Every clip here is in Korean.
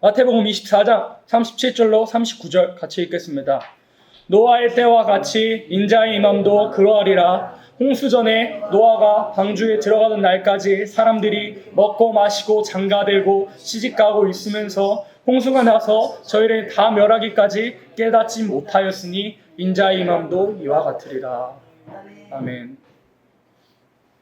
마태복음 24장 37절로 39절 같이 읽겠습니다. 노아의 때와 같이 인자의 임함도 그러하리라. 홍수전에 노아가 방주에 들어가던 날까지 사람들이 먹고 마시고 장가들고 시집가고 있으면서 홍수가 나서 저희를 다 멸하기까지 깨닫지 못하였으니 인자의 임함도 이와 같으리라. 아멘.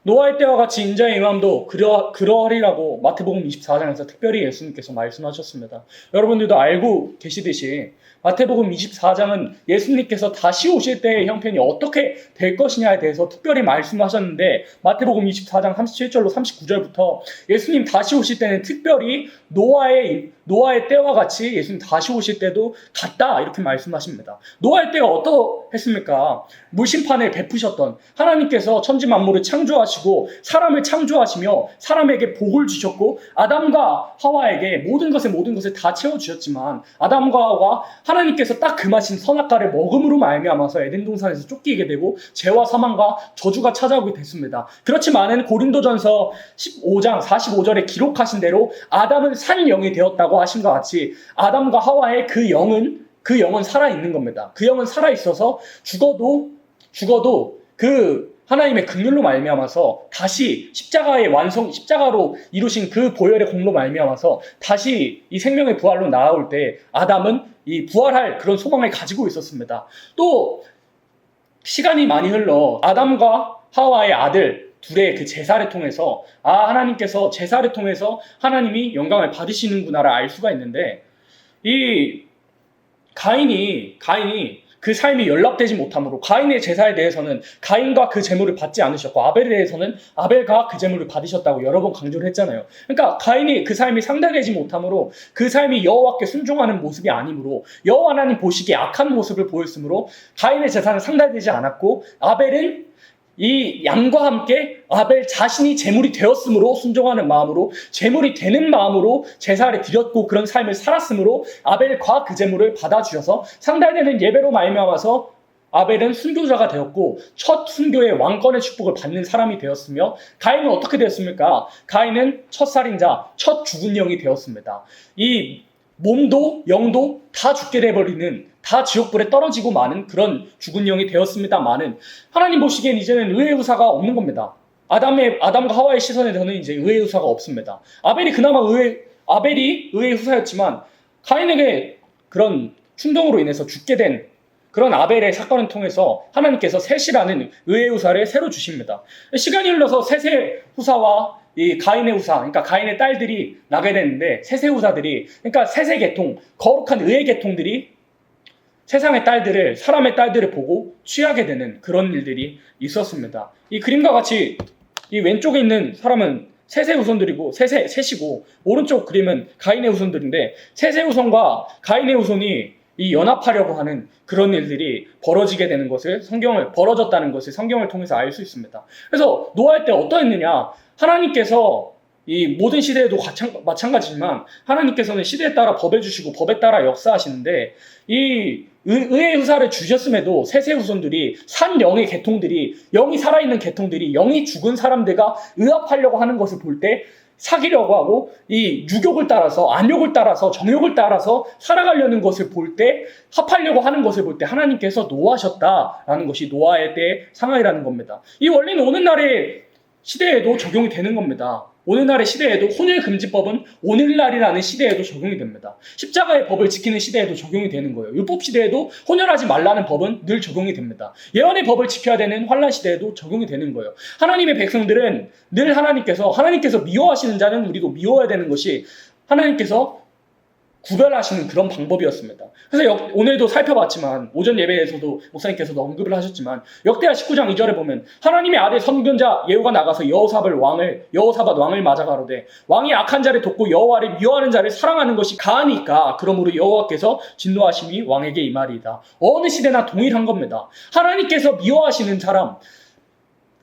노아의 때와 같이 인자의 임함도 그러하리라고 마태복음 24장에서 특별히 예수님께서 말씀하셨습니다. 여러분들도 알고 계시듯이 마태복음 24장은 예수님께서 다시 오실 때의 형편이 어떻게 될 것이냐에 대해서 특별히 말씀하셨는데, 마태복음 24장 37절로 39절부터 예수님 다시 오실 때는 특별히 노아의 때와 같이 예수님 다시 오실 때도 같다 이렇게 말씀하십니다. 노아의 때가 어떠했습니까? 물심판을 베푸셨던 하나님께서 천지 만물을 창조하시고 사람을 창조하시며 사람에게 복을 주셨고 아담과 하와에게 모든 것을 다 채워주셨지만, 아담과 하와가 하나님께서 딱 금하신 선악과를 먹음으로 말미암아서 에덴 동산에서 쫓기게 되고 죄와 사망과 저주가 찾아오게 됐습니다. 그렇지만은 고린도전서 15장 45절에 기록하신 대로 아담은 산 영이 되었다고 하신 것 같이 아담과 하와의 그 영은 살아있는 겁니다. 그 영은 살아있어서 죽어도 그 하나님의 긍휼로 말미암아서 다시 십자가로 이루신 그 보혈의 공로 말미암아서 다시 이 생명의 부활로 나아올 때 아담은 이 부활할 그런 소망을 가지고 있었습니다. 또 시간이 많이 흘러 아담과 하와의 아들 둘의 그 제사를 통해서 하나님께서 제사를 통해서 하나님이 영광을 받으시는구나를 알 수가 있는데, 이 가인이 그 삶이 연락되지 못함으로 가인의 제사에 대해서는 가인과 그 제물을 받지 않으셨고, 아벨에 대해서는 아벨과 그 제물을 받으셨다고 여러 번 강조를 했잖아요. 그러니까 가인이 그 삶이 상달되지 못함으로 그 삶이 여호와께 순종하는 모습이 아니므로 여호와 하나님 보시기에 악한 모습을 보였으므로 가인의 제사는 상달되지 않았고, 아벨은 이 양과 함께 아벨 자신이 제물이 되었으므로 순종하는 마음으로 제물이 되는 마음으로 제사를 드렸고 그런 삶을 살았으므로 아벨과 그 제물을 받아주셔서 상달되는 예배로 말미암아서 아벨은 순교자가 되었고 첫 순교의 왕권의 축복을 받는 사람이 되었으며, 가인은 어떻게 되었습니까? 가인은 첫 살인자, 첫 죽은 영이 되었습니다. 이 몸도 영도 다 죽게 돼버리는, 다 지옥불에 떨어지고 마는 그런 죽은 영이 되었습니다마는 하나님 보시기엔 이제는 의의 후사가 없는 겁니다. 아담과 하와의 시선에서는 이제 의의 후사가 없습니다. 아벨이 그나마 의의 후사였지만 가인에게 그런 충동으로 인해서 죽게 된 그런 아벨의 사건을 통해서 하나님께서 셋이라는 의의 후사를 새로 주십니다. 시간이 흘러서 셋의 후사와 이 가인의 후사, 그러니까 가인의 딸들이 나게 되는데, 셋의 후사들이, 그러니까 셋의 계통, 거룩한 의의 계통들이 세상의 딸들을, 사람의 딸들을 보고 취하게 되는 그런 일들이 있었습니다. 이 그림과 같이 이 왼쪽에 있는 사람은 셋의 후손들이고 셋이고, 오른쪽 그림은 가인의 후손들인데, 셋의 후손과 가인의 후손이 이 연합하려고 하는 그런 일들이 벌어졌다는 것을 성경을 통해서 알 수 있습니다. 그래서 노아할 때 어떠했느냐? 하나님께서 이 모든 시대에도 마찬가지지만 하나님께서는 시대에 따라 법을 주시고 법에 따라 역사하시는데, 이 의의 후사를 주셨음에도 셋의 후손들이, 산 영의 계통들이, 영이 살아있는 계통들이 영이 죽은 사람들과 의합하려고 하는 것을 볼 때 사귀려고 하고 이 유욕을 따라서, 안욕을 따라서, 정욕을 따라서 살아가려는 것을 볼 때, 합하려고 하는 것을 볼 때 하나님께서 노하셨다라는 것이 노아의 때의 상황이라는 겁니다. 이 원리는 오늘날의 시대에도 적용이 되는 겁니다. 오늘날의 시대에도 혼혈금지법은 오늘날이라는 시대에도 적용이 됩니다. 십자가의 법을 지키는 시대에도 적용이 되는 거예요. 율법 시대에도 혼혈하지 말라는 법은 늘 적용이 됩니다. 예언의 법을 지켜야 되는 환란 시대에도 적용이 되는 거예요. 하나님의 백성들은 늘 하나님께서 미워하시는 자는 우리도 미워해야 되는 것이 하나님께서 구별하시는 그런 방법이었습니다. 그래서 오늘도 살펴봤지만, 오전 예배에서도 목사님께서도 언급을 하셨지만, 역대하 19장 2절에 보면 하나님의 아들 선견자 예후가 나가서 여호사밧 왕을 맞아 가로되, 왕이 악한 자를 돕고 여호와를 미워하는 자를 사랑하는 것이 가하니까 그러므로 여호와께서 진노하심이 왕에게 임하리이다. 어느 시대나 동일한 겁니다. 하나님께서 미워하시는 사람,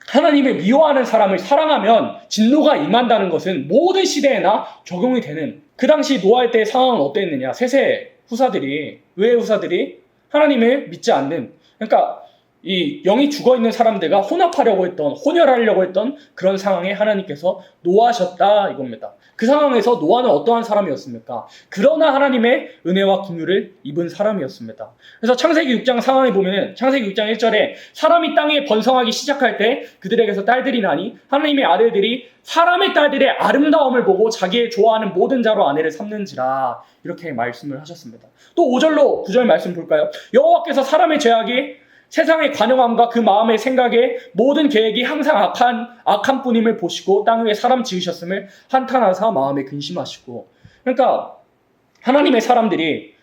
하나님의 미워하는 사람을 사랑하면 진노가 임한다는 것은 모든 시대에나 적용이 되는, 그 당시 노아할 때의 상황은 어땠느냐? 셋의 후사들이, 의의 후사들이 하나님을 믿지 않는, 그러니까 이 영이 죽어 있는 사람들과 혼합하려고 했던, 혼혈하려고 했던 그런 상황에 하나님께서 노하셨다 이겁니다. 그 상황에서 노아는 어떠한 사람이었습니까? 그러나 하나님의 은혜와 긍휼을 입은 사람이었습니다. 그래서 창세기 6장 상황에 보면은 창세기 6장 1절에 사람이 땅에 번성하기 시작할 때 그들에게서 딸들이 나니 하나님의 아들들이 사람의 딸들의 아름다움을 보고 자기의 좋아하는 모든 자로 아내를 삼는지라 이렇게 말씀을 하셨습니다. 또 5절로 9절 말씀 볼까요? 여호와께서 사람의 죄악이 세상의 관용함과 그 마음의 생각에 모든 계획이 항상 악한 뿐임을 보시고 땅 위에 사람 지으셨음을 한탄하사 마음에 근심하시고. 그러니까 하나님의 사람들이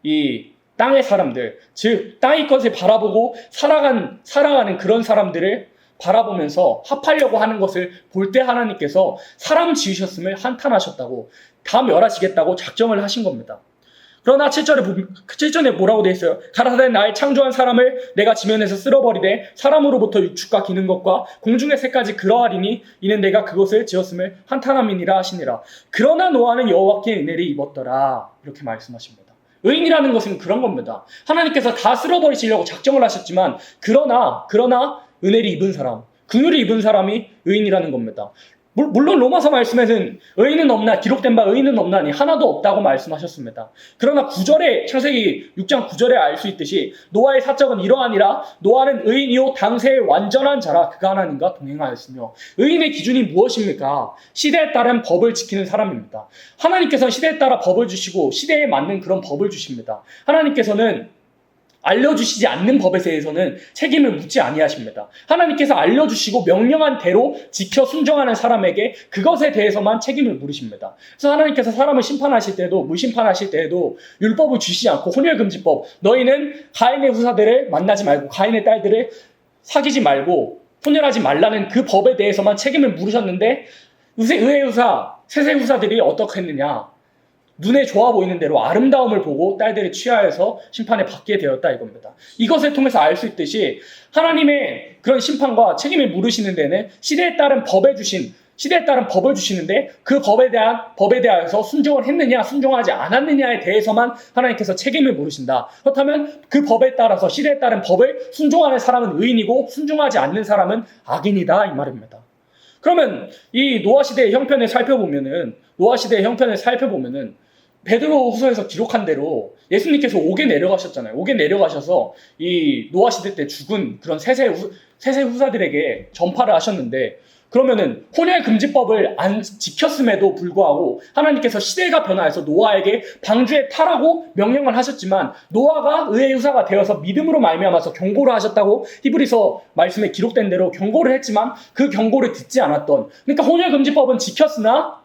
이 땅의 사람들, 즉 땅의 것을 바라보고 살아가는 그런 사람들을 바라보면서 합하려고 하는 것을 볼 때 하나님께서 사람 지으셨음을 한탄하셨다고, 다 멸하시겠다고 작정을 하신 겁니다. 그러나 7절에 뭐라고 되어 있어요? 가라사대 나의 창조한 사람을 내가 지면에서 쓸어버리되 사람으로부터 육축과 기는 것과 공중의 새까지 그러하리니 이는 내가 그것을 지었음을 한탄함이니라 하시니라. 그러나 노아는 여호와께 은혜를 입었더라. 이렇게 말씀하십니다. 의인이라는 것은 그런 겁니다. 하나님께서 다 쓸어버리시려고 작정을 하셨지만 그러나 은혜를 입은 사람, 긍휼을 입은 사람이 의인이라는 겁니다. 물론 로마서 말씀에는 의인은 없나, 기록된 바 의인은 없나니 하나도 없다고 말씀하셨습니다. 그러나 창세기 6장 9절에 알 수 있듯이 노아의 사적은 이러하니라. 노아는 의인이요 당세의 완전한 자라. 그가 하나님과 동행하였으며. 의인의 기준이 무엇입니까? 시대에 따른 법을 지키는 사람입니다. 하나님께서는 시대에 따라 법을 주시고 시대에 맞는 그런 법을 주십니다. 하나님께서는 알려주시지 않는 법에 대해서는 책임을 묻지 아니하십니다. 하나님께서 알려주시고 명령한 대로 지켜 순종하는 사람에게 그것에 대해서만 책임을 물으십니다. 그래서 하나님께서 사람을 심판하실 때도, 무심판하실 때에도 율법을 주시지 않고 혼혈금지법, 너희는 가인의 후사들을 만나지 말고 가인의 딸들을 사귀지 말고 혼혈하지 말라는 그 법에 대해서만 책임을 물으셨는데 의의 후사, 셋의 후사들이 어떻게 했느냐? 눈에 좋아 보이는 대로 아름다움을 보고 딸들을 취하여서 심판에 받게 되었다 이겁니다. 이것을 통해서 알 수 있듯이 하나님의 그런 심판과 책임을 물으시는 데는 시대에 따른 법을 주시는데 그 법에 대하여서 순종을 했느냐 순종하지 않았느냐에 대해서만 하나님께서 책임을 물으신다. 그렇다면 그 법에 따라서 시대에 따른 법을 순종하는 사람은 의인이고 순종하지 않는 사람은 악인이다 이 말입니다. 그러면 이 노아 시대의 형편을 살펴보면은 베드로후서에서 기록한 대로 예수님께서 옥에 내려가셨잖아요. 옥에 내려가셔서 이 노아 시대 때 죽은 그런 세세 후사들에게 전파를 하셨는데, 그러면은 혼혈 금지법을 안 지켰음에도 불구하고 하나님께서 시대가 변화해서 노아에게 방주에 타라고 명령을 하셨지만 노아가 의의 후사가 되어서 믿음으로 말미암아서 경고를 하셨다고 히브리서 말씀에 기록된 대로 경고를 했지만 그 경고를 듣지 않았던, 그러니까 혼혈 금지법은 지켰으나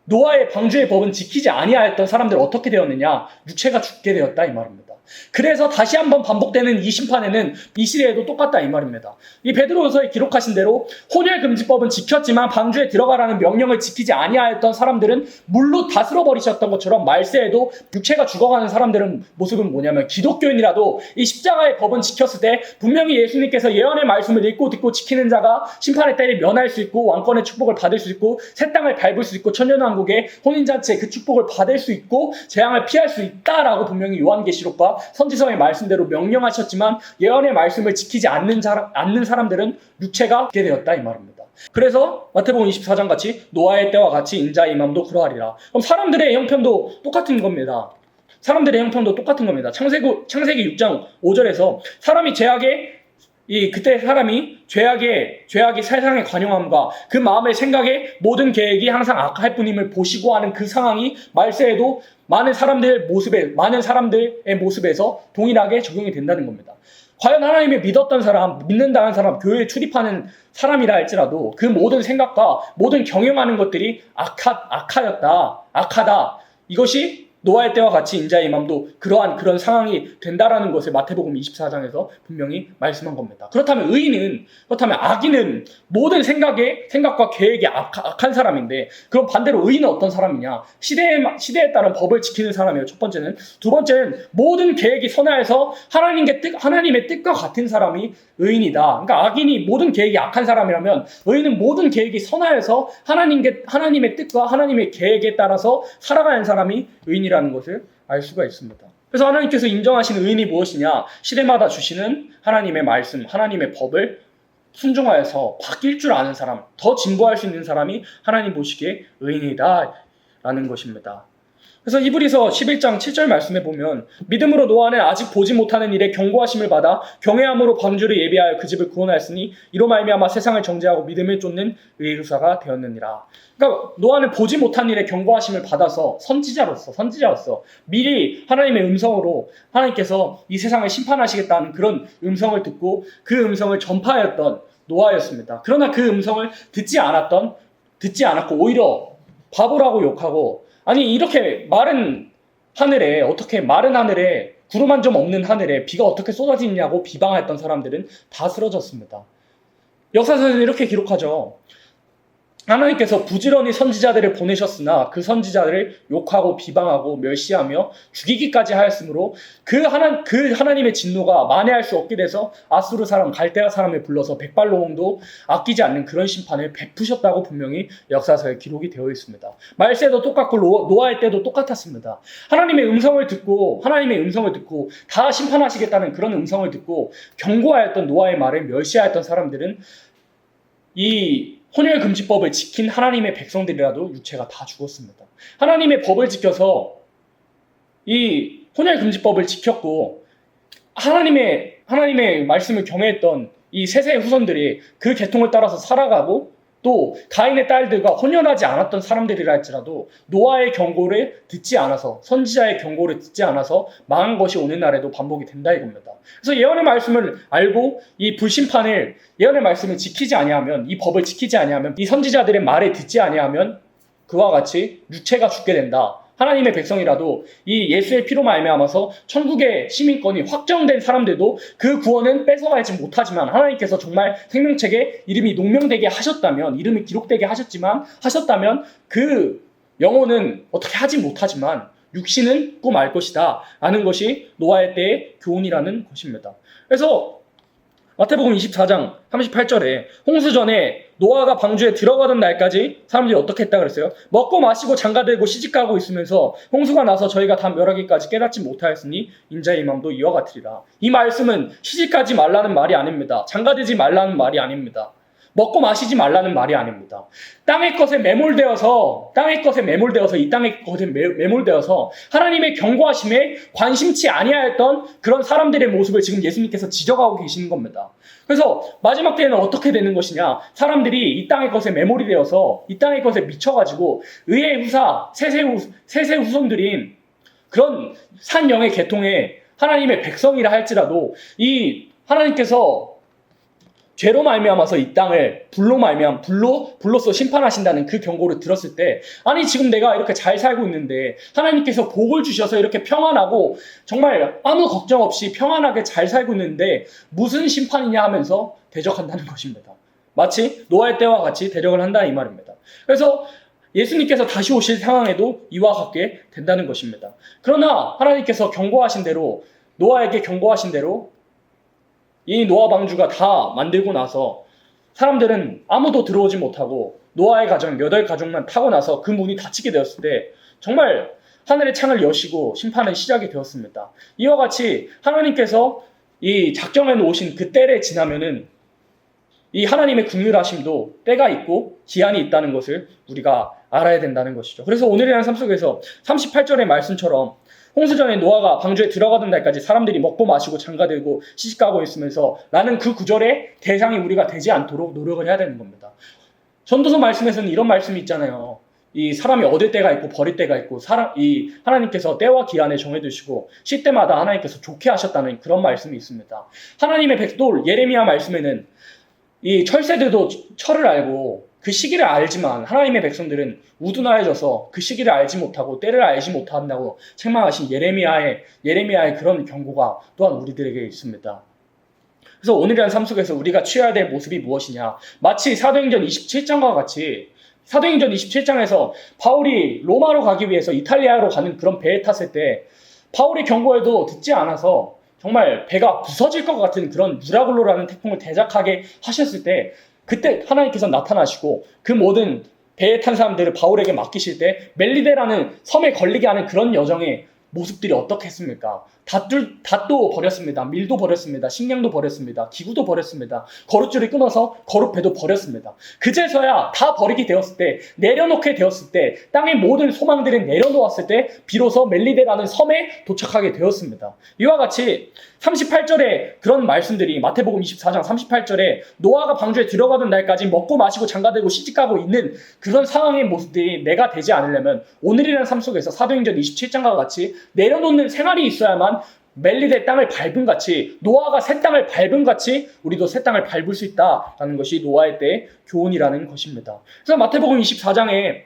노아의 방주의 법은 지키지 아니하였던 사람들 어떻게 되었느냐? 육체가 죽게 되었다 이 말입니다. 그래서 다시 한번 반복되는 이 심판에는 이 시대에도 똑같다 이 말입니다. 이 베드로후서에 기록하신 대로 혼혈금지법은 지켰지만 방주에 들어가라는 명령을 지키지 아니하였던 사람들은 물로 다 쓸어버리셨던 것처럼 말세에도 육체가 죽어가는 사람들은 모습은 뭐냐면, 기독교인이라도 이 십자가의 법은 지켰을 때 분명히 예수님께서 예언의 말씀을 읽고 듣고 지키는 자가 심판의 때를 면할 수 있고 왕권의 축복을 받을 수 있고 새 땅을 밟을 수 있고 천년왕국의 혼인잔치의 그 축복을 받을 수 있고 재앙을 피할 수 있다라고 분명히 요한계시록과 선지서의 말씀대로 명령하셨지만 예언의 말씀을 지키지 않는 사람들은 육체가 죽게 되었다 이 말입니다. 그래서 마태복음 24장 같이 노아의 때와 같이 인자의 임함도 그러하리라. 그럼 사람들의 형편도 똑같은 겁니다. 창세기 6장 5절에서 사람이 그때 사람이 죄악의 세상의 관용함과 그 마음의 생각에 모든 계획이 항상 악할 뿐임을 보시고 하는 그 상황이 말세에도 많은 사람들의 모습에서 동일하게 적용이 된다는 겁니다. 과연 하나님을 믿는다는 사람, 교회에 출입하는 사람이라 할지라도 그 모든 생각과 모든 경영하는 것들이 악하다. 이것이 노아의 때와 같이 인자의 임함도 그런 상황이 된다라는 것을 마태복음 24장에서 분명히 말씀한 겁니다. 그렇다면 악인은 모든 생각과 계획이 악한 사람인데, 그럼 반대로 의인은 어떤 사람이냐? 시대에 따른 법을 지키는 사람이에요. 첫 번째는. 두 번째는 모든 계획이 선하여서 하나님의 뜻과 같은 사람이 의인이다. 그러니까 악인이 모든 계획이 악한 사람이라면 의인은 모든 계획이 선하여서 하나님의 뜻과 하나님의 계획에 따라서 살아가는 사람이 의인이라는 것을 알 수가 있습니다. 그래서 하나님께서 인정하시는 의인이 무엇이냐? 시대마다 주시는 하나님의 말씀, 하나님의 법을 순종하여서 바뀔 줄 아는 사람, 더 진보할 수 있는 사람이 하나님 보시기에 의인이다 라는 것입니다. 그래서 히브리서 11장 7절 말씀에 보면 믿음으로 노아는 아직 보지 못하는 일에 경고하심을 받아 경외함으로 방주를 예비하여 그 집을 구원하였으니 이로 말미암아 세상을 정죄하고 믿음을 쫓는 의의 후사가 되었느니라. 그러니까 노아는 보지 못한 일에 경고하심을 받아서 선지자로서 미리 하나님의 음성으로 하나님께서 이 세상을 심판하시겠다는 그런 음성을 듣고 그 음성을 전파하였던 노아였습니다. 그러나 그 음성을 듣지 않았고 오히려 바보라고 욕하고, 아니 이렇게 마른 하늘에 구름 한 점 없는 하늘에 비가 어떻게 쏟아지냐고 비방했던 사람들은 다 쓰러졌습니다. 역사서에는 이렇게 기록하죠. 하나님께서 부지런히 선지자들을 보내셨으나 그 선지자들을 욕하고 비방하고 멸시하며 죽이기까지 하였으므로 그 하나님의 진노가 만회할 수 없게 돼서 아수르 사람, 갈대아 사람을 불러서 백발로홍도 아끼지 않는 그런 심판을 베푸셨다고 분명히 역사서에 기록이 되어 있습니다. 말세도 똑같고 노아의 때도 똑같았습니다. 하나님의 음성을 듣고 다 심판하시겠다는 그런 음성을 듣고 경고하였던 노아의 말을 멸시하였던 사람들은 이 혼혈금지법을 지킨 하나님의 백성들이라도 육체가 다 죽었습니다. 하나님의 법을 지켜서 이 혼혈금지법을 지켰고 하나님의 말씀을 경외했던 이 셋의 후손들이 그 계통을 따라서 살아가고 또 가인의 딸들과 혼연하지 않았던 사람들이라 할지라도 노아의 경고를 듣지 않아서, 선지자의 경고를 듣지 않아서 망한 것이 오늘날에도 반복이 된다 이겁니다. 그래서 예언의 말씀을 알고 이 예언의 말씀을 지키지 아니하면, 이 법을 지키지 아니하면, 이 선지자들의 말을 듣지 아니하면 그와 같이 육체가 죽게 된다. 하나님의 백성이라도 이 예수의 피로 말미암아서 천국의 시민권이 확정된 사람들도 그 구원은 뺏어가지 못하지만, 하나님께서 정말 생명책에 이름이 농명되게 하셨다면, 이름이 기록되게 하셨다면 그 영혼은 어떻게 하지 못하지만 육신은 꼭 알 것이다 라는 것이 노아의 때의 교훈이라는 것입니다. 그래서 마태복음 24장 38절에 홍수 전에 노아가 방주에 들어가던 날까지 사람들이 어떻게 했다 그랬어요? 먹고 마시고 장가들고 시집가고 있으면서 홍수가 나서 저희가 다 멸하기까지 깨닫지 못하였으니 인자의 임함도 이와 같으리라. 이 말씀은 시집가지 말라는 말이 아닙니다. 장가들지 말라는 말이 아닙니다. 먹고 마시지 말라는 말이 아닙니다. 땅의 것에 매몰되어서 하나님의 경고하심에 관심치 아니하였던 그런 사람들의 모습을 지금 예수님께서 지적하고 계시는 겁니다. 그래서 마지막 때에는 어떻게 되는 것이냐? 사람들이 이 땅의 것에 매몰이 되어서 이 땅의 것에 미쳐가지고 의의 후사, 세세 후손들인 그런 산영의 계통의 하나님의 백성이라 할지라도 이 하나님께서 죄로 말미암아서 이 땅을 불로써 심판하신다는 그 경고를 들었을 때, 아니 지금 내가 이렇게 잘 살고 있는데 하나님께서 복을 주셔서 이렇게 평안하고 정말 아무 걱정 없이 평안하게 잘 살고 있는데 무슨 심판이냐 하면서 대적한다는 것입니다. 마치 노아의 때와 같이 대적을 한다 이 말입니다. 그래서 예수님께서 다시 오실 상황에도 이와 같게 된다는 것입니다. 그러나 하나님께서 노아에게 경고하신 대로 이 노아 방주가 다 만들고 나서 사람들은 아무도 들어오지 못하고 노아의 가정 8가족만 타고 나서 그 문이 닫히게 되었을 때 정말 하늘의 창을 여시고 심판의 시작이 되었습니다. 이와 같이 하나님께서 이 작정해 놓으신 그 때를 지나면은 이 하나님의 긍휼하심도 때가 있고 기한이 있다는 것을 우리가 알아야 된다는 것이죠. 그래서 오늘이라는 삶 속에서 38절의 말씀처럼 홍수 전에 노아가 방주에 들어가던 날까지 사람들이 먹고 마시고 장가들고 시집가고 있으면서 나는 그 구절의 대상이 우리가 되지 않도록 노력을 해야 되는 겁니다. 전도서 말씀에서는 이런 말씀이 있잖아요. 이 사람이 얻을 때가 있고 버릴 때가 있고 하나님께서 때와 기한을 정해두시고 시때마다 하나님께서 좋게 하셨다는 그런 말씀이 있습니다. 하나님의 백돌 예레미야 말씀에는 이 철새들도 철을 알고 그 시기를 알지만 하나님의 백성들은 우둔하여져서 그 시기를 알지 못하고 때를 알지 못한다고 책망하신 예레미야의 그런 경고가 또한 우리들에게 있습니다. 그래서 오늘이란 삶 속에서 우리가 취해야 될 모습이 무엇이냐? 마치 사도행전 27장과 같이 사도행전 27장에서 바울이 로마로 가기 위해서 이탈리아로 가는 그런 배에 탔을 때 바울의 경고에도 듣지 않아서 정말 배가 부서질 것 같은 그런 유라굴로라는 태풍을 대적하게 하셨을 때 그때 하나님께서 나타나시고 그 모든 배에 탄 사람들을 바울에게 맡기실 때 멜리데라는 섬에 걸리게 하는 그런 여정에 모습들이 어떻겠습니까? 닷도 버렸습니다. 밀도 버렸습니다. 식량도 버렸습니다. 기구도 버렸습니다. 거룻줄이 끊어서 거룻배도 버렸습니다. 그제서야 다 버리게 되었을 때, 내려놓게 되었을 때, 땅의 모든 소망들을 내려놓았을 때 비로소 멜리데라는 섬에 도착하게 되었습니다. 이와 같이 38절에 그런 말씀들이, 마태복음 24장 38절에 노아가 방주에 들어가던 날까지 먹고 마시고 장가들고 시집가고 있는 그런 상황의 모습들이 내가 되지 않으려면 오늘이라는 삶 속에서 사도행전 27장과 같이 내려놓는 생활이 있어야만 멜리데 땅을 밟은 같이, 노아가 새 땅을 밟은 같이 우리도 새 땅을 밟을 수 있다라는 것이 노아의 때의 교훈이라는 것입니다. 그래서 마태복음 24장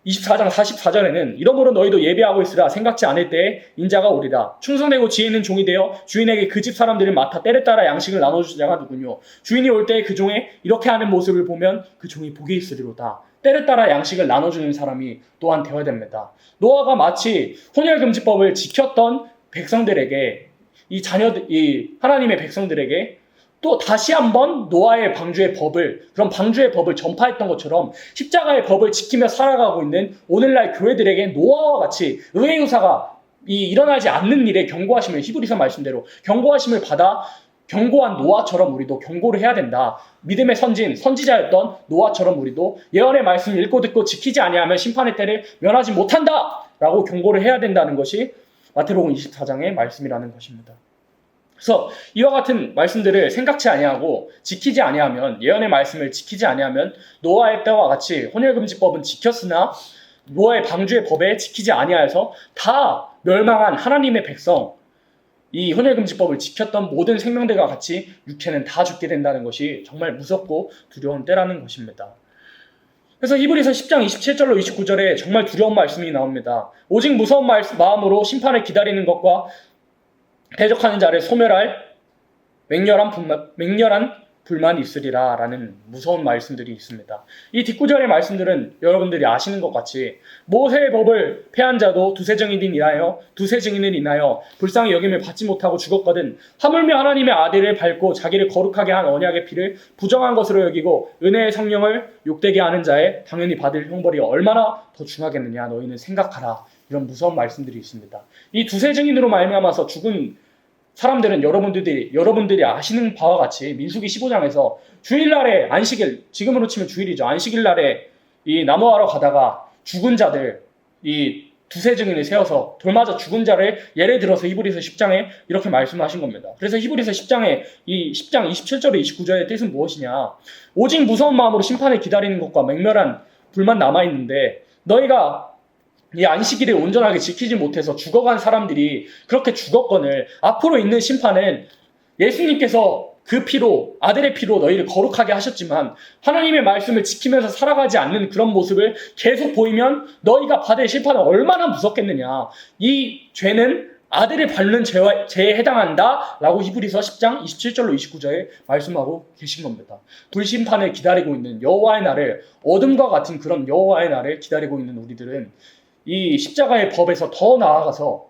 44절에는 이러므로 너희도 예비하고 있으라. 생각지 않을 때에 인자가 오리라. 충성되고 지혜 있는 종이 되어 주인에게 그 집 사람들을 맡아 때를 따라 양식을 나눠줄 자가 누구뇨. 주인이 올 때에 그 종의 이렇게 하는 모습을 보면 그 종이 복이 있으리로다. 때를 따라 양식을 나눠주는 사람이 또한 되어야 됩니다. 노아가 마치 혼혈금지법을 지켰던 백성들에게, 이 하나님의 백성들에게 또 다시 한번 노아의 방주의 법을, 그런 방주의 법을 전파했던 것처럼 십자가의 법을 지키며 살아가고 있는 오늘날 교회들에게 노아와 같이 의의 유사가 일어나지 않는 일에 경고하심을, 히브리서 말씀대로 경고하심을 받아 경고한 노아처럼 우리도 경고를 해야 된다. 믿음의 선지자였던 노아처럼 우리도 예언의 말씀을 읽고 듣고 지키지 아니하면 심판의 때를 면하지 못한다 라고 경고를 해야 된다는 것이 마태복음 24장의 말씀이라는 것입니다. 그래서 이와 같은 말씀들을 생각지 아니하고 지키지 아니하면, 예언의 말씀을 지키지 아니하면 노아의 때와 같이 혼혈금지법은 지켰으나 노아의 방주의 법에 지키지 아니하여서 다 멸망한 하나님의 백성, 이 혼혈금지법을 지켰던 모든 생명들과 같이 육체는 다 죽게 된다는 것이 정말 무섭고 두려운 때라는 것입니다. 그래서 히브리서 10장 27절로 29절에 정말 두려운 말씀이 나옵니다. 오직 무서운 마음으로 심판을 기다리는 것과 대적하는 자를 소멸할 맹렬한 불만이 있으리라 라는 무서운 말씀들이 있습니다. 이 뒷구절의 말씀들은 여러분들이 아시는 것 같이 모세의 법을 폐한 자도 두세 증인을 인하여 불쌍히 여김을 받지 못하고 죽었거든. 하물며 하나님의 아들을 밟고 자기를 거룩하게 한 언약의 피를 부정한 것으로 여기고 은혜의 성령을 욕되게 하는 자에 당연히 받을 형벌이 얼마나 더 중하겠느냐 너희는 생각하라. 이런 무서운 말씀들이 있습니다. 이 두세 증인으로 말미암아서 죽은 사람들은 여러분들이 아시는 바와 같이 민수기 15장에서 주일날에 안식일, 지금으로 치면 주일이죠. 안식일날에 이 나무하러 가다가 죽은 자들, 이 두세 증인을 세워서 돌맞아 죽은 자를 예를 들어서 히브리서 10장에 이렇게 말씀하신 겁니다. 그래서 히브리서 10장에 이 10장 27절에 29절의 뜻은 무엇이냐? 오직 무서운 마음으로 심판을 기다리는 것과 맹렬한 불만 남아있는데 너희가 이 안식일을 온전하게 지키지 못해서 죽어간 사람들이 그렇게 죽었거늘 앞으로 있는 심판은 예수님께서 그 피로, 아들의 피로 너희를 거룩하게 하셨지만 하나님의 말씀을 지키면서 살아가지 않는 그런 모습을 계속 보이면 너희가 받을 심판은 얼마나 무섭겠느냐. 이 죄는 아들을 밟는 죄에 해당한다 라고 히브리서 10장 27절로 29절에 말씀하고 계신 겁니다. 불심판을 기다리고 있는 여호와의 날을, 어둠과 같은 그런 여호와의 날을 기다리고 있는 우리들은 이 십자가의 법에서 더 나아가서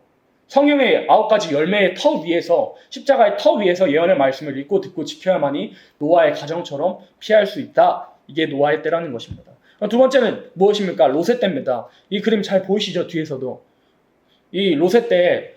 성령의 9가지 열매의 터 위에서, 십자가의 터 위에서 예언의 말씀을 읽고 듣고 지켜야만이 노아의 가정처럼 피할 수 있다. 이게 노아의 때라는 것입니다. 두 번째는 무엇입니까? 롯의 때입니다. 이 그림 잘 보이시죠? 뒤에서도. 이 롯의 때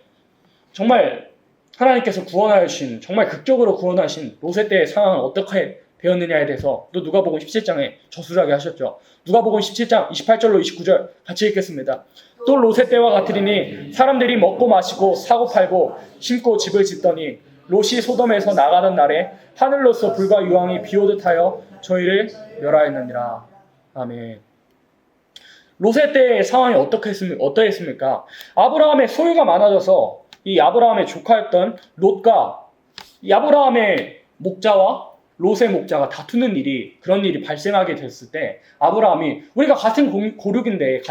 정말 하나님께서 구원하신, 정말 극적으로 구원하신 롯의 때의 상황은 어떻게 되었느냐에 대해서 또 누가복음 17장에 저술하게 하셨죠. 누가복음 17장 28절로 29절 같이 읽겠습니다. 또 롯의 때와 같으리니 사람들이 먹고 마시고 사고 팔고 심고 집을 짓더니 롯이 소돔에서 나가던 날에 하늘로서 불과 유황이 비오듯 하여 저희를 멸하였느니라. 아멘. 롯의 때의 상황이 어떠했습니까? 아브라함의 소유가 많아져서 이 아브라함의 조카였던 롯과 이 아브라함의 목자와 롯의 목자가 다투는 그런 일이 발생하게 됐을 때 아브라함이 우리가 같은 고륙인데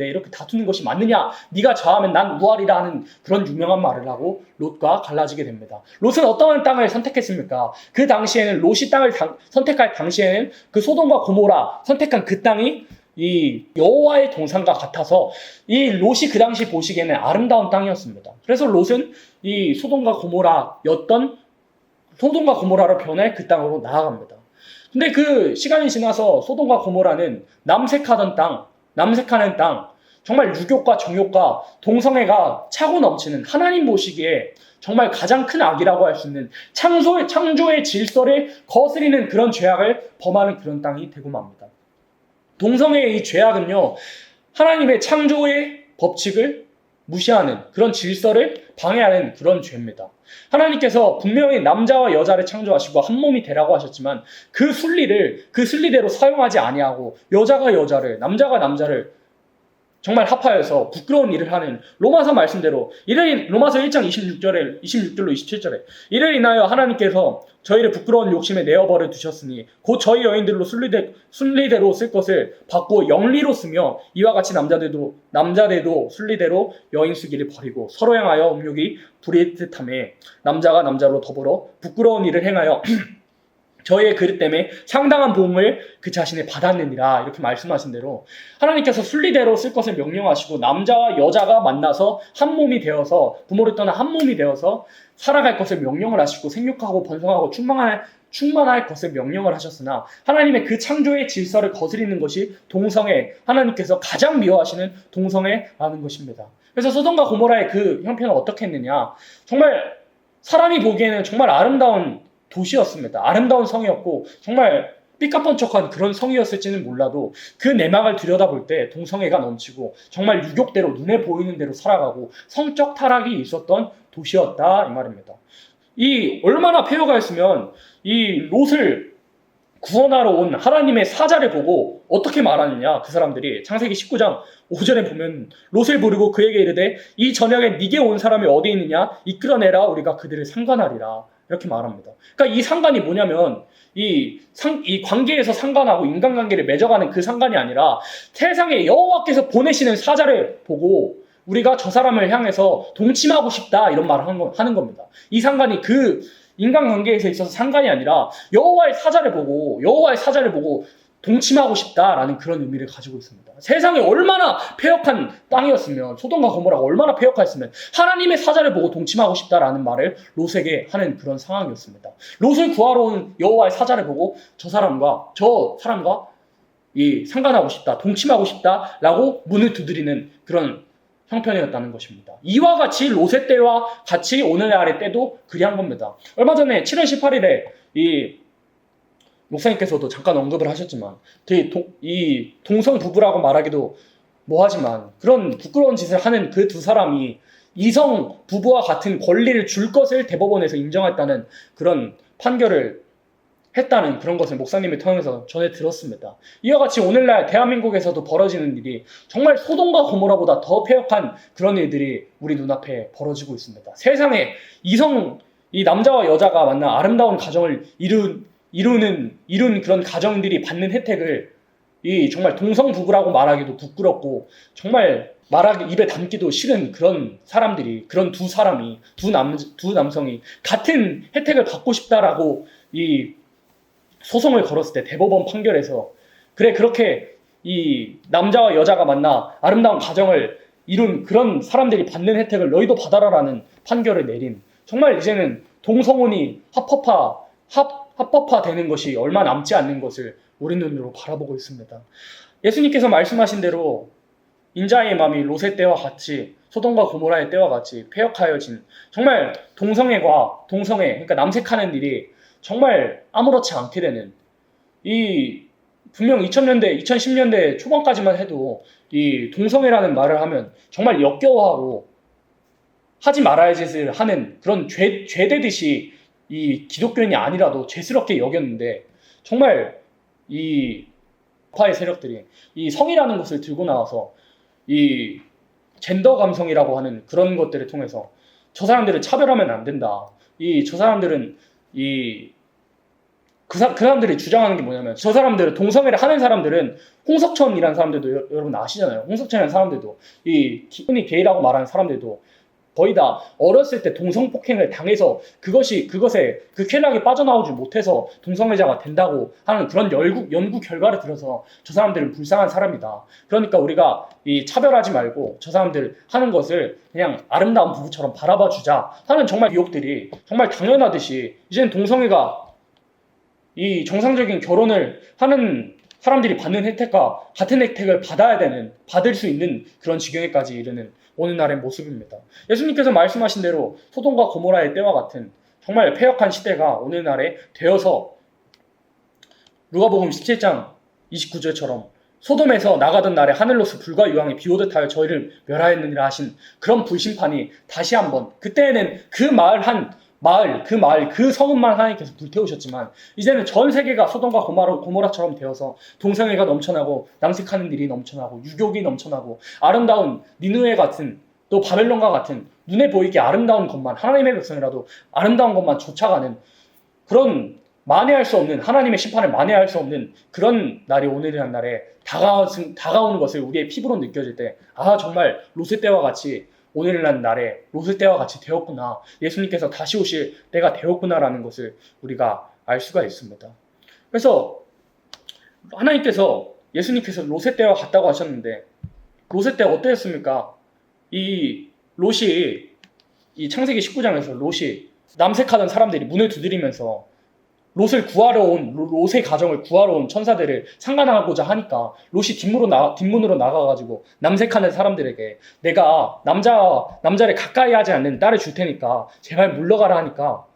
이렇게 다투는 것이 맞느냐? 네가 좌하면 난 우하리라 하는 그런 유명한 말을 하고 롯과 갈라지게 됩니다. 롯은 어떠한 땅을 선택했습니까? 그 당시에는 롯이 땅을 선택할 당시에는 그 소돔과 고모라 선택한 그 땅이 이 여호와의 동산과 같아서 이 롯이 그 당시 보시기에는 아름다운 땅이었습니다. 그래서 롯은 이 소돔과 고모라로 변해 그 땅으로 나아갑니다. 근데 그 시간이 지나서 소돔과 고모라는 남색하는 땅, 정말 유교과 정욕과 동성애가 차고 넘치는 하나님 보시기에 정말 가장 큰 악이라고 할 수 있는 창조의 질서를 거스리는 그런 죄악을 범하는 그런 땅이 되고 맙니다. 동성애의 이 죄악은요, 하나님의 창조의 법칙을 무시하는 그런 질서를 방해하는 그런 죄입니다. 하나님께서 분명히 남자와 여자를 창조하시고 한 몸이 되라고 하셨지만 그 순리대로 사용하지 아니하고 여자가 여자를, 남자가 남자를 정말 합하여서 부끄러운 일을 하는 로마서 말씀대로 로마서 1장 26절로 27절에 이를 인하여 하나님께서 저희를 부끄러운 욕심에 내어버려 두셨으니 곧 저희 여인들로 순리대로 쓸 것을 받고 영리로 쓰며 이와 같이 남자들도 순리대로 여인 쓰기를 버리고 서로 향하여 음욕이 부릿듯하며 남자가 남자로 더불어 부끄러운 일을 행하여 저희의 그릇 때문에 상당한 보응을 그 자신이 받았느니라. 이렇게 말씀하신 대로 하나님께서 순리대로 쓸 것을 명령하시고 남자와 여자가 만나서 한 몸이 되어서 부모를 떠나 한 몸이 되어서 살아갈 것을 명령을 하시고 생육하고 번성하고 충만할 것을 명령을 하셨으나 하나님의 그 창조의 질서를 거스리는 것이 동성애, 하나님께서 가장 미워하시는 동성애라는 것입니다. 그래서 소돔과 고모라의 그 형편은 어떻게 했느냐, 정말 사람이 보기에는 정말 아름다운 도시였습니다. 아름다운 성이었고 정말 삐까뻔쩍한 그런 성이었을지는 몰라도 그 내막을 들여다볼 때 동성애가 넘치고 정말 유욕대로 눈에 보이는 대로 살아가고 성적 타락이 있었던 도시였다 이 말입니다. 이 얼마나 폐허가였으면 이 롯을 구원하러 온 하나님의 사자를 보고 어떻게 말하느냐, 그 사람들이 창세기 19장 5절에 보면 롯을 부르고 그에게 이르되 이 저녁에 네게 온 사람이 어디 있느냐, 이끌어내라, 우리가 그들을 상관하리라, 이렇게 말합니다. 그러니까 이 상관이 뭐냐면 이 관계에서 상관하고 인간관계를 맺어가는 그 상관이 아니라 세상에 여호와께서 보내시는 사자를 보고 우리가 저 사람을 향해서 동침하고 싶다 이런 말을 하는 겁니다. 이 상관이 그 인간관계에서 있어서 상관이 아니라 여호와의 사자를 보고 동침하고 싶다라는 그런 의미를 가지고 있습니다. 세상에 얼마나 폐역한 땅이었으면, 소돔과 고모라가 얼마나 폐역했으면 하나님의 사자를 보고 동침하고 싶다라는 말을 롯에게 하는 그런 상황이었습니다. 롯을 구하러 온 여호와의 사자를 보고 저 사람과 이 상관하고 싶다, 동침하고 싶다라고 문을 두드리는 그런 형편이었다는 것입니다. 이와 같이 롯의 때와 같이 오늘날의 때도 그리한 겁니다. 얼마 전에 7월 18일에 이 목사님께서도 잠깐 언급을 하셨지만 이 동성 부부라고 말하기도 뭐하지만 그런 부끄러운 짓을 하는 그 두 사람이 이성 부부와 같은 권리를 줄 것을 대법원에서 인정했다는 그런 판결을 했다는 그런 것을 목사님을 통해서 전해 들었습니다. 이와 같이 오늘날 대한민국에서도 벌어지는 일이 정말 소돔과 고모라보다 더 폐역한 그런 일들이 우리 눈앞에 벌어지고 있습니다. 세상에 이 남자와 여자가 만나 아름다운 가정을 이룬 그런 가정들이 받는 혜택을 이 정말 동성 부부라고 말하기도 부끄럽고 정말 입에 담기도 싫은 그런 사람들이, 그런 두 남성이 같은 혜택을 받고 싶다라고 이 소송을 걸었을 때 대법원 판결에서 그렇게 이 남자와 여자가 만나 아름다운 가정을 이룬 그런 사람들이 받는 혜택을 너희도 받아라라는 판결을 내린, 정말 이제는 동성혼이 합법화되는 것이 얼마 남지 않는 것을 우리 눈으로 바라보고 있습니다. 예수님께서 말씀하신 대로 인자의 마음이 롯의 때와 같이, 소돔과 고모라의 때와 같이 폐역하여진 정말 동성애, 그러니까 남색하는 일이 정말 아무렇지 않게 되는, 분명 2010년대 초반까지만 해도 이 동성애라는 말을 하면 정말 역겨워하고 하지 말아야 할 짓을 하는 그런 죄되듯이 이 기독교인이 아니라도 죄스럽게 여겼는데, 정말 이 파의 세력들이 이 성이라는 것을 들고 나와서 이 젠더 감성이라고 하는 그런 것들을 통해서 저 사람들을 차별하면 안 된다. 저 사람들은 그 사람들이 주장하는 게 뭐냐면, 저 사람들은, 동성애를 하는 사람들은, 홍석천이라는 사람들도 여러분 아시잖아요. 홍석천이라는 사람들도, 흔히 게이라고 말하는 사람들도 거의 다 어렸을 때 동성폭행을 당해서 그것에 그 쾌락이 빠져나오지 못해서 동성애자가 된다고 하는 그런 연구 결과를 들어서 저 사람들은 불쌍한 사람이다. 그러니까 우리가 차별하지 말고 저 사람들 하는 것을 그냥 아름다운 부부처럼 바라봐 주자 하는 정말 유혹들이 정말 당연하듯이 이제는 동성애가 이 정상적인 결혼을 하는 사람들이 받는 혜택과 같은 혜택을 받을 수 있는 그런 지경에까지 이르는 오늘날의 모습입니다. 예수님께서 말씀하신 대로 소돔과 고모라의 때와 같은 정말 패역한 시대가 오늘날에 되어서 누가복음 17장 29절처럼 소돔에서 나가던 날에 하늘로서 불과 유황이 비오듯 하여 저희를 멸하였느니라 하신 그런 불심판이 다시 한번, 그때에는 그 성읍만 하나님께서 불태우셨지만 이제는 전 세계가 소돔과 고모라처럼 되어서 동성애가 넘쳐나고 남색하는 일이 넘쳐나고 유욕이 넘쳐나고 아름다운 니느웨 같은 또 바벨론과 같은 눈에 보이게 아름다운 것만, 하나님의 백성이라도 아름다운 것만 쫓아가는 그런 만회할 수 없는, 하나님의 심판을 만회할 수 없는 그런 날이 오늘이란 날에 다가오는 것을 우리의 피부로 느껴질 때, 아, 정말 롯의 때와 같이 오늘이란 날에 롯의 때와 같이 되었구나, 예수님께서 다시 오실 때가 되었구나라는 것을 우리가 알 수가 있습니다. 그래서 예수님께서 롯의 때와 같다고 하셨는데 롯의 때 어땠습니까? 이 창세기 19장에서 롯이 남색하던 사람들이 문을 두드리면서 롯의 가정을 구하러 온 천사들을 상관하고자 하니까 롯이 뒷문으로 나가가지고 남색하는 사람들에게 내가 남자를 가까이 하지 않는 딸을 줄 테니까 제발 물러가라 하니까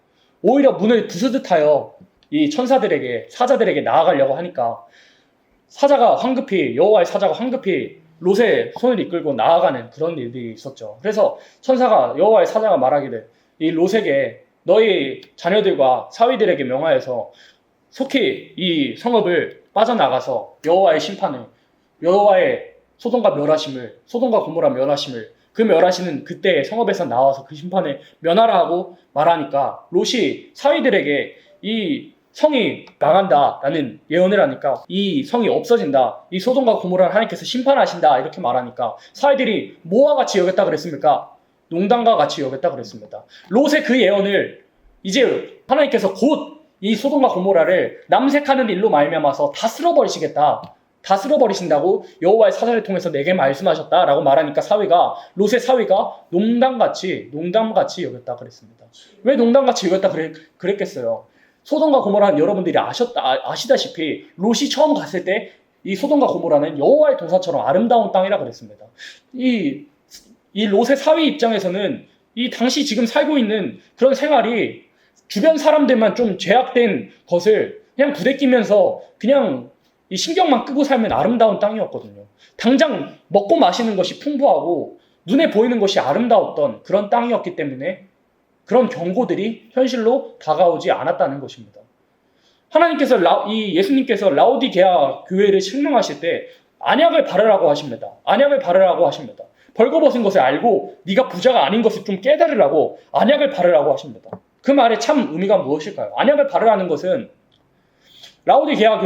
오히려 문을 부수듯 하여 이 사자들에게 나아가려고 하니까 여호와의 사자가 황급히 롯의 손을 이끌고 나아가는 그런 일들이 있었죠. 그래서 여호와의 사자가 말하기를 이 롯에게 너희 자녀들과 사위들에게 명하여서 속히 이 성읍을 빠져나가서 여호와의 소돔과 고모라 멸하심을 그 멸하시는 그때 성읍에서 나와서 그 심판을 면하라 하고 말하니까 롯이 사위들에게 이 성이 망한다라는 예언을 하니까 이 성이 없어진다, 이 소돔과 고모라를 하나님께서 심판하신다 이렇게 말하니까 사위들이 뭐와 같이 여겼다 그랬습니까? 농담과 같이 여겼다 그랬습니다. 롯의 그 예언을 이제 하나님께서 곧 이 소돔과 고모라를 남색하는 일로 말미암아서 다 쓸어버리신다고 여호와의 사자를 통해서 내게 말씀하셨다라고 말하니까 롯의 사위가 농담같이 여겼다 그랬습니다. 왜 농담같이 여겼다 그랬겠어요? 소돔과 고모라는 여러분들이 아시다시피 롯이 처음 갔을 때 이 소돔과 고모라는 여호와의 도사처럼 아름다운 땅이라 그랬습니다. 이 롯의 사위 입장에서는 이 당시 지금 살고 있는 그런 생활이 주변 사람들만 좀 죄악된 것을 그냥 부대끼면서 그냥 이 신경만 끄고 살면 아름다운 땅이었거든요. 당장 먹고 마시는 것이 풍부하고 눈에 보이는 것이 아름다웠던 그런 땅이었기 때문에 그런 경고들이 현실로 다가오지 않았다는 것입니다. 예수님께서 라오디게아 교회를 책망하실 때 안약을 바르라고 하십니다. 벌거벗은 것을 알고 네가 부자가 아닌 것을 좀 깨달으라고 안약을 바르라고 하십니다. 그 말의 참 의미가 무엇일까요? 안약을 바르라는 것은 라오디게아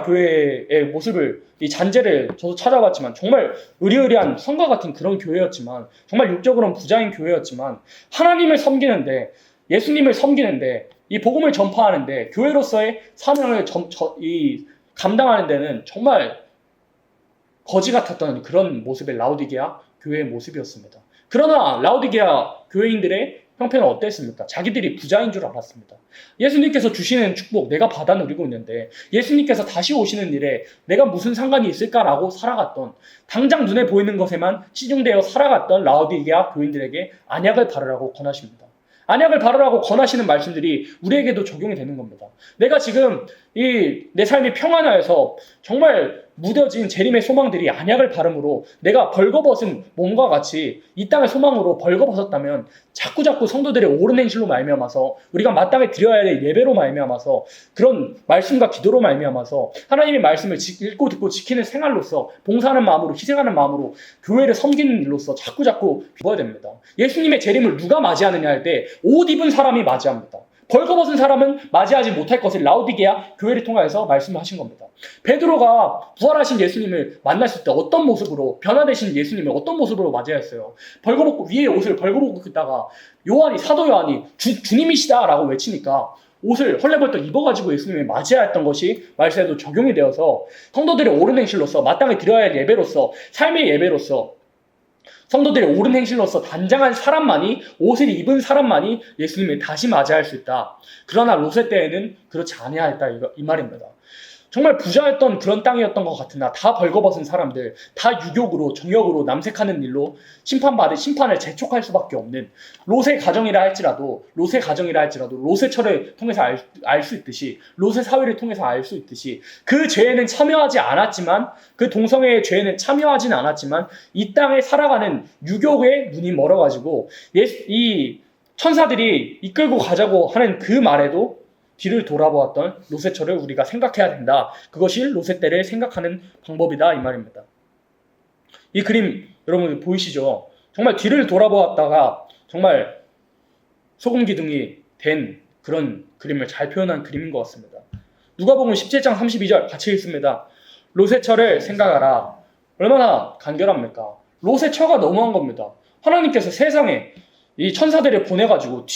교회의 모습을, 이 잔재를 저도 찾아봤지만 정말 의리의리한 성과 같은 그런 교회였지만, 정말 육적으로는 부자인 교회였지만 하나님을 섬기는데, 예수님을 섬기는데, 이 복음을 전파하는데, 교회로서의 사명을 감당하는 데는 정말 거지 같았던 그런 모습의 라오디게아 교회의 모습이었습니다. 그러나 라오디게아 교회인들의 형편은 어땠습니까? 자기들이 부자인 줄 알았습니다. 예수님께서 주시는 축복 내가 받아 누리고 있는데 예수님께서 다시 오시는 일에 내가 무슨 상관이 있을까라고 살아갔던, 당장 눈에 보이는 것에만 치중되어 살아갔던 라오디게아 교인들에게 안약을 바르라고 권하십니다. 안약을 바르라고 권하시는 말씀들이 우리에게도 적용이 되는 겁니다. 내가 지금 내 삶이 평안하여서 정말 무뎌진 재림의 소망들이 안약을 바름으로 내가 벌거벗은 몸과 같이 이 땅의 소망으로 벌거벗었다면 자꾸자꾸 성도들의 옳은 행실로 말미암아서 우리가 마땅히 드려야 할 예배로 말미암아서 그런 말씀과 기도로 말미암아서 하나님의 말씀을 읽고 듣고 지키는 생활로서 봉사하는 마음으로, 희생하는 마음으로 교회를 섬기는 일로서 자꾸자꾸 비워야 됩니다. 예수님의 재림을 누가 맞이하느냐 할 때 옷 입은 사람이 맞이합니다. 벌거벗은 사람은 맞이하지 못할 것을 라오디게아 교회를 통해서 말씀하신 겁니다. 베드로가 부활하신 예수님을 만났을 때 어떤 모습으로, 변화되신 예수님을 어떤 모습으로 맞이했어요? 위에 옷을 벌거벗고 있다가 사도 요한이 주님이시다라고 외치니까 옷을 헐레벌떡 입어가지고 예수님을 맞이하였던 것이 말세에도 적용이 되어서 성도들의 옳은 행실로서, 마땅히 드려야 할 예배로서, 삶의 예배로서 성도들의 옳은 행실로서 단장한 사람만이, 옷을 입은 사람만이 예수님을 다시 맞이할 수 있다. 그러나 롯의 때에는 그렇지 아니하였다, 이 말입니다. 정말 부자였던 그런 땅이었던 것 같으나 다 벌거벗은 사람들, 다 유욕으로 정욕으로 남색하는 일로 심판을 재촉할 수밖에 없는 롯의 가정이라 할지라도 롯의 철을 통해서 알 수 있듯이, 롯의 사회를 통해서 알 수 있듯이, 그 죄에는 참여하지 않았지만, 그 동성애의 죄에는 참여하진 않았지만 이 땅에 살아가는 유욕의 눈이 멀어가지고 이 천사들이 이끌고 가자고 하는 그 말에도 뒤를 돌아보았던 롯의 철을 우리가 생각해야 된다. 그것이 롯의 때를 생각하는 방법이다, 이 말입니다. 이 그림 여러분 보이시죠? 정말 뒤를 돌아보았다가 정말 소금 기둥이 된 그런 그림을 잘 표현한 그림인 것 같습니다. 누가복음 17장 32절 같이 읽습니다. 롯의 철을 생각하라. 얼마나 간결합니까? 롯의 처가 너무한 겁니다. 하나님께서 세상에 이 천사들을 보내가지고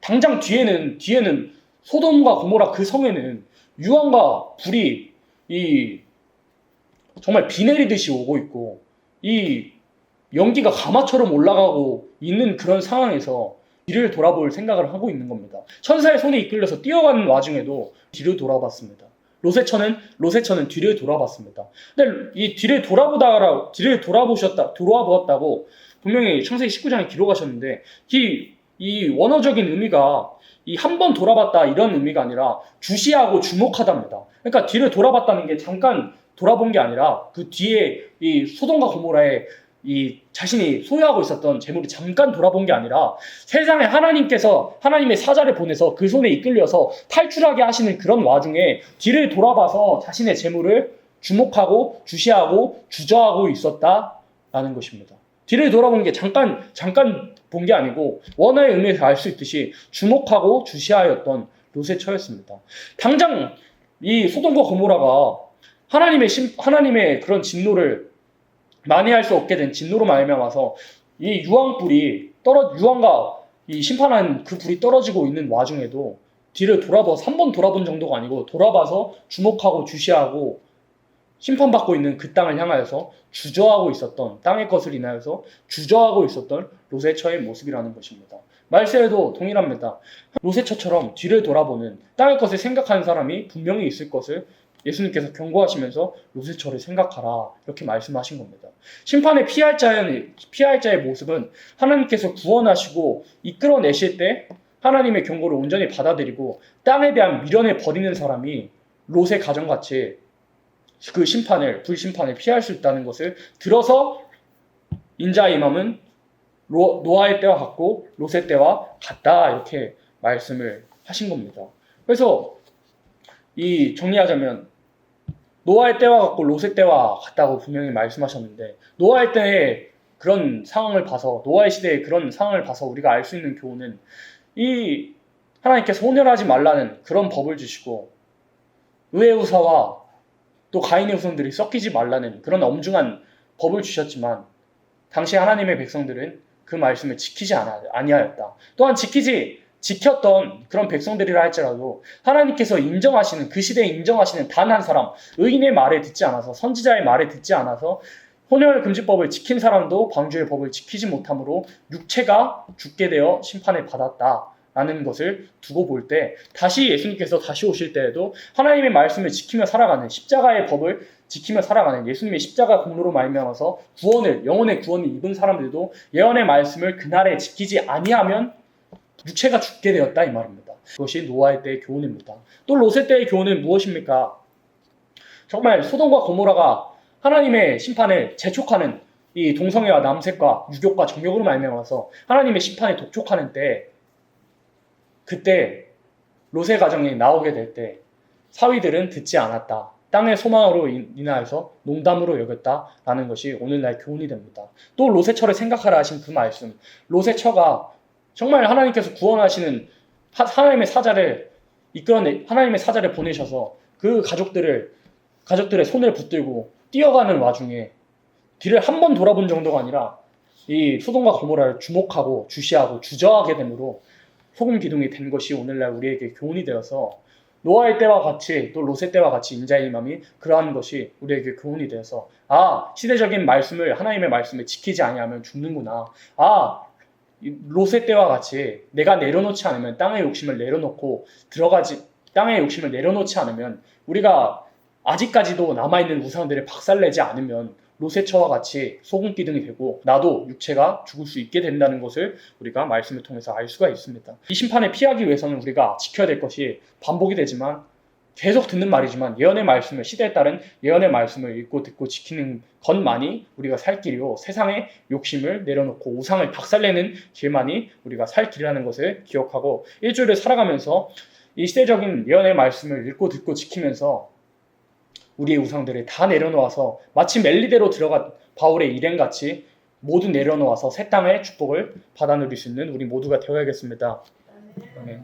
당장 뒤에는 소돔과 고모라 그 성에는 유황과 불이 정말 비 내리듯이 오고 있고, 이 연기가 가마처럼 올라가고 있는 그런 상황에서 뒤를 돌아볼 생각을 하고 있는 겁니다. 천사의 손에 이끌려서 뛰어가는 와중에도 뒤를 돌아봤습니다. 롯의 처는 뒤를 돌아봤습니다. 근데 이 뒤를 돌아보았다고 분명히 창세기 19장에 기록하셨는데, 이 원어적인 의미가 이 한 번 돌아봤다 이런 의미가 아니라 주시하고 주목하답니다. 그러니까 뒤를 돌아봤다는 게 잠깐 돌아본 게 아니라 그 뒤에 이 소돔과 고모라에 이 자신이 소유하고 있었던 재물이 잠깐 돌아본 게 아니라 세상에 하나님께서 하나님의 사자를 보내서 그 손에 이끌려서 탈출하게 하시는 그런 와중에 뒤를 돌아봐서 자신의 재물을 주목하고 주시하고 주저하고 있었다라는 것입니다. 뒤를 돌아본 게 잠깐 본 게 아니고 원어의 의미에서 알 수 있듯이 주목하고 주시하였던 롯의 처였습니다. 당장 이 소돔과 고모라가 하나님의 그런 진노를 만회할 수 없게 된 진노로 말미암아서 이 유황과 이 심판한 그 불이 떨어지고 있는 와중에도 뒤를 돌아봐서 한 번 돌아본 정도가 아니고 돌아봐서 주목하고 주시하고 심판받고 있는 그 땅을 향하여서 주저하고 있었던, 땅의 것을 인하여서 주저하고 있었던 롯의 처의 모습이라는 것입니다. 말세에도 동일합니다. 롯의 처처럼 뒤를 돌아보는, 땅의 것을 생각하는 사람이 분명히 있을 것을 예수님께서 경고하시면서 롯의 처를 생각하라 이렇게 말씀하신 겁니다. 심판의 피할 자의 모습은 하나님께서 구원하시고 이끌어내실 때 하나님의 경고를 온전히 받아들이고 땅에 대한 미련을 버리는 사람이 롯의 가정같이 그 불심판을 피할 수 있다는 것을 들어서 인자의 임함은 노아의 때와 같고 롯의 때와 같다 이렇게 말씀을 하신 겁니다. 그래서 정리하자면 노아의 때와 같고 롯의 때와 같다고 분명히 말씀하셨는데, 노아의 때의 그런 상황을 봐서, 노아의 시대의 그런 상황을 봐서 우리가 알 수 있는 교훈은 이 하나님께서 혼혈하지 말라는 그런 법을 주시고 의의 후사와 또 가인의 후손들이 섞이지 말라는 그런 엄중한 법을 주셨지만 당시 하나님의 백성들은 그 말씀을 지키지 아니하였다. 또한 지켰던 그런 백성들이라 할지라도 하나님께서 그 시대에 인정하시는 단 한 사람, 의인의 말을 듣지 않아서, 선지자의 말을 듣지 않아서 혼혈 금지법을 지킨 사람도 방주의 법을 지키지 못함으로 육체가 죽게 되어 심판을 받았다라는 것을 두고 볼 때, 다시 예수님께서 다시 오실 때에도 하나님의 말씀을 지키며 살아가는, 십자가의 법을 지키며 살아가는, 예수님의 십자가 공로로 말미암아서 영혼의 구원을 입은 사람들도 예언의 말씀을 그날에 지키지 아니하면 육체가 죽게 되었다 이 말입니다. 그것이 노아의 때의 교훈입니다. 또 롯의 때의 교훈은 무엇입니까? 정말 소돔과 고모라가 하나님의 심판을 재촉하는 이 동성애와 남색과 유욕과 정욕으로 말미암아서 하나님의 심판에 독촉하는 때, 그때 롯의 가정이 나오게 될 때 사위들은 듣지 않았다. 땅의 소망으로 인하여서 농담으로 여겼다라는 것이 오늘날 교훈이 됩니다. 또 롯의 처를 생각하라 하신 그 말씀, 롯의 처가 정말 하나님께서 구원하시는 하나님의 사자를 보내셔서 그 가족들의 손을 붙들고 뛰어가는 와중에 뒤를 한 번 돌아본 정도가 아니라 이 소돔과 고모라를 주목하고 주시하고 주저하게 되므로 소금 기둥이 된 것이 오늘날 우리에게 교훈이 되어서 노아의 때와 같이 또 롯의 때와 같이 인자의 임함이 그러한 것이 우리에게 교훈이 되어서 시대적인 말씀을 하나님의 말씀을 지키지 아니하면 죽는구나. 롯의 때와 같이 내가 내려놓지 않으면 땅의 욕심을 내려놓고 땅의 욕심을 내려놓지 않으면 우리가 아직까지도 남아있는 우상들을 박살내지 않으면 롯의 처와 같이 소금기둥이 되고 나도 육체가 죽을 수 있게 된다는 것을 우리가 말씀을 통해서 알 수가 있습니다. 이 심판을 피하기 위해서는 우리가 지켜야 될 것이 반복이 되지만 계속 듣는 말이지만 예언의 말씀을 시대에 따른 예언의 말씀을 읽고 듣고 지키는 것만이 우리가 살 길이요 세상의 욕심을 내려놓고 우상을 박살내는 길만이 우리가 살 길이라는 것을 기억하고 일주일을 살아가면서 이 시대적인 예언의 말씀을 읽고 듣고 지키면서 우리의 우상들을 다 내려놓아서 마치 멜리데로 들어간 바울의 일행같이 모두 내려놓아서 새 땅의 축복을 받아 누릴 수 있는 우리 모두가 되어야겠습니다. 아멘.